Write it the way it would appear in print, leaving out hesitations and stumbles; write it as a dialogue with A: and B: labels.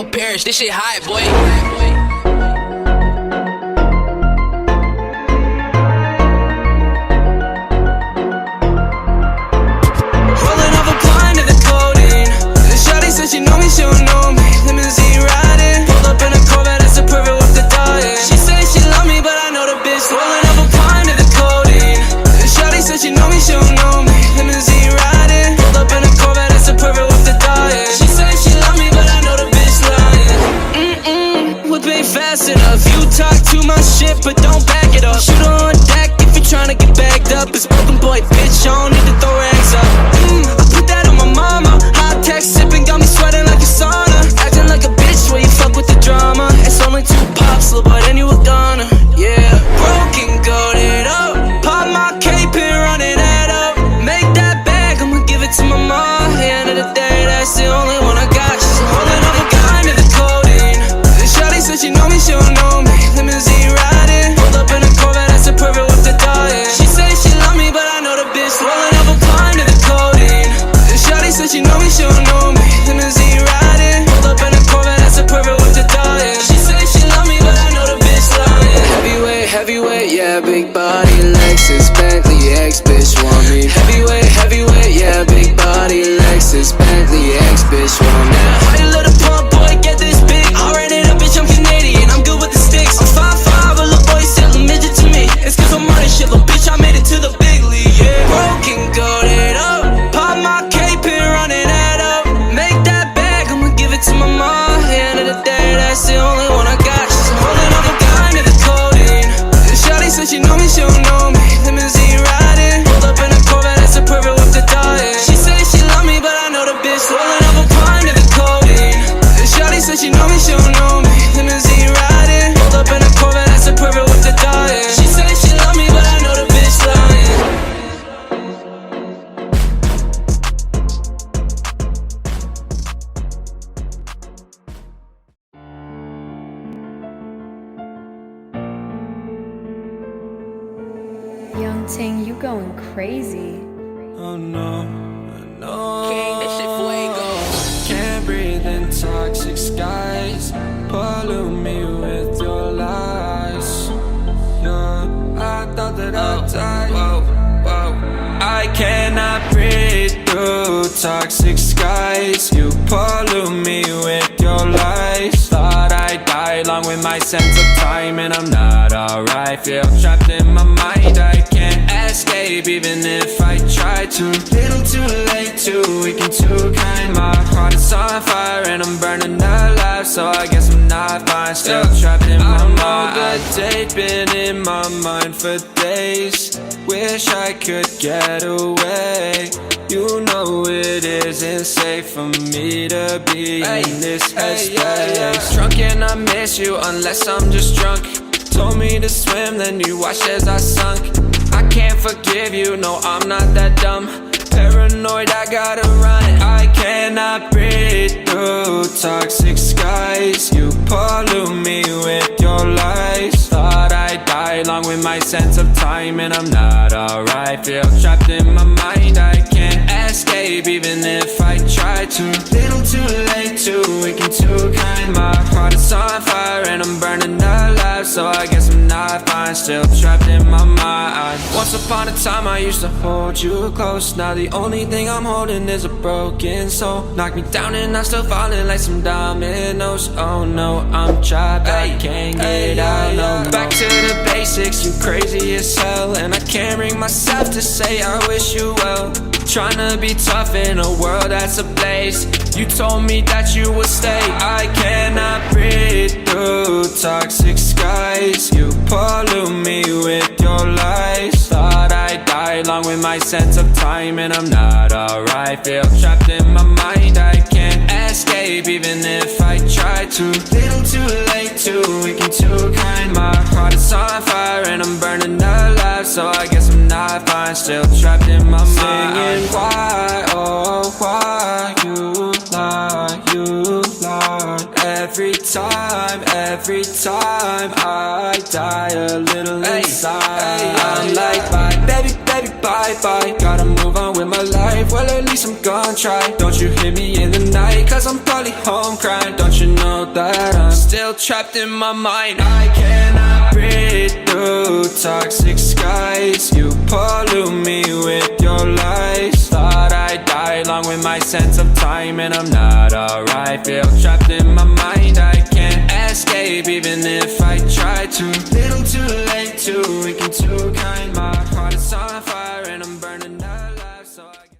A: yo, Parrish, this shit hot, boy.
B: She know me, she don't know me. Limousine riding, pulled up in a Corvette, that's a perfect with the diet. She say she love me, but I know the bitch rolling up a pint of the codeine. Shawty said she know me, she don't know me. Limousine riding, pulled up in a Corvette, that's a perfect with the diet. She say she love me, but I know the bitch lying. Whip ain't fast enough. You talk too much shit, but don't back it up. Shoot her on deck if you tryna get bagged up. It's broken boy, bitch, I don't need to throw rags up. I put that on my mama. High tech sipping got me sweating like a sauna. Acting like a bitch when you fuck with the drama. It's only 2 pops, little boy, then you a goner. Yeah, broken, goated up. Pop my cape and run it up. Make that bag, I'ma give it to my mom. At the end of the day, that's the only one I got. She's holding up a kind of the codeine. Shawty said she know me, she don't know me. Limousine riding, pulled up in a Corvette, that's a perfect with the diet. She say she love me, but I know the bitch rolling up a pint of the codeine. Shawty said she know me, she don't know me. Limousine riding, pulled up in a Corvette, that's a perfect with the diet. She say she love me, but I know the bitch lying. Heavyweight, heavyweight, yeah, big body, Lexus, Bentley, ex-bitch want me. Heavyweight, heavyweight, yeah, big body, Lexus, Bentley, ex-bitch want me. How you let a pump boy get this big? I ran it up, bitch, I'm Canadian, I'm good with the sticks. I'm 5'5", a little boy still a midget to me. It's cause I'm running shit, little bitch, I made it to the big league, yeah. Broken, goated up, pop my cape and run it up. Make that bag, I'ma give it to my mom. At the end of the day, that's the only one I got. She's holding up a kind of the codeine. Shawty said she know me, she don't know me. Limousine riding, pulled up in a Corvette, that's a perfect with the diet. She say she love me, but I know the bitch rolling up a pint of the codeine. Shawty said she know me, she don't know me. Limousine riding, pulled up in a Corvette, that's a perfect with the diet. She say she love me, but I know the bitch lying.
C: Young Ting, you going crazy.
D: Oh no, no.
A: King, this shit fuego.
D: Can't breathe in toxic skies. Pollute me with your lies. Yeah, I thought that I'd die. Whoa, whoa. I cannot breathe through toxic skies. You pollute me with your lies. Thought I'd die along with my sense of time, and I'm not alright. Feel trapped in my mind, I can't escape even if I try to. Little too late, too weak and too kind. My heart is on fire and I'm burning alive, so I guess I'm not fine. Still trapped in my mind. A date been in my mind for days. Wish I could get away. You know it isn't safe for me to be in this headspace. Drunk and I miss you unless I'm just drunk. Told me to swim, then you watched as I sunk. I can't forgive you, no, I'm not that dumb. Paranoid, I gotta run it. I cannot breathe through toxic skies. You pollute me with your lies. Thought I'd die along with my sense of time, and I'm not alright. Feel trapped in my mind, I can't escape even if I try to. Little too late, too weak and too kind. My heart is on fire and I'm burning alive, so I guess I'm not fine. Still trapped in my mind. Once upon a time I used to hold you close. Now the only thing I'm holding is a broken soul. Knock me down and I'm still falling like some dominoes. Oh no, I'm trapped, I can't get out no more. Back to the basics, you crazy as hell, and I can't bring myself to say I wish you well. Tryna be tough in a world that's ablaze. You told me that you would stay. I cannot breathe through toxic skies. You pollute me with your lies. Thought I'd die along with my sense of time, and I'm not alright. Feel trapped in my mind, I can't escape even if I try to. Little too late, too weak and too kind. My heart is on fire and I'm burning alive, so I guess I'm not fine. Still trapped in my mind. Singing why, oh why you lie, you lie. Every time I die a little inside. I'm like bye, baby, baby, bye, bye. Gotta move on with my life. Well, at least I'm gonna try. Don't you hit me in the night, cause I'm probably home crying. Don't you know that I'm still trapped in my mind? I cannot breathe through toxic skies. You pollute me with your lies. Thought I'd die along with my sense of time, and I'm not alright. Feel trapped in my mind, I can't escape even if I try to. Little too late, too weak and too kind. My heart is on fire and I'm burning.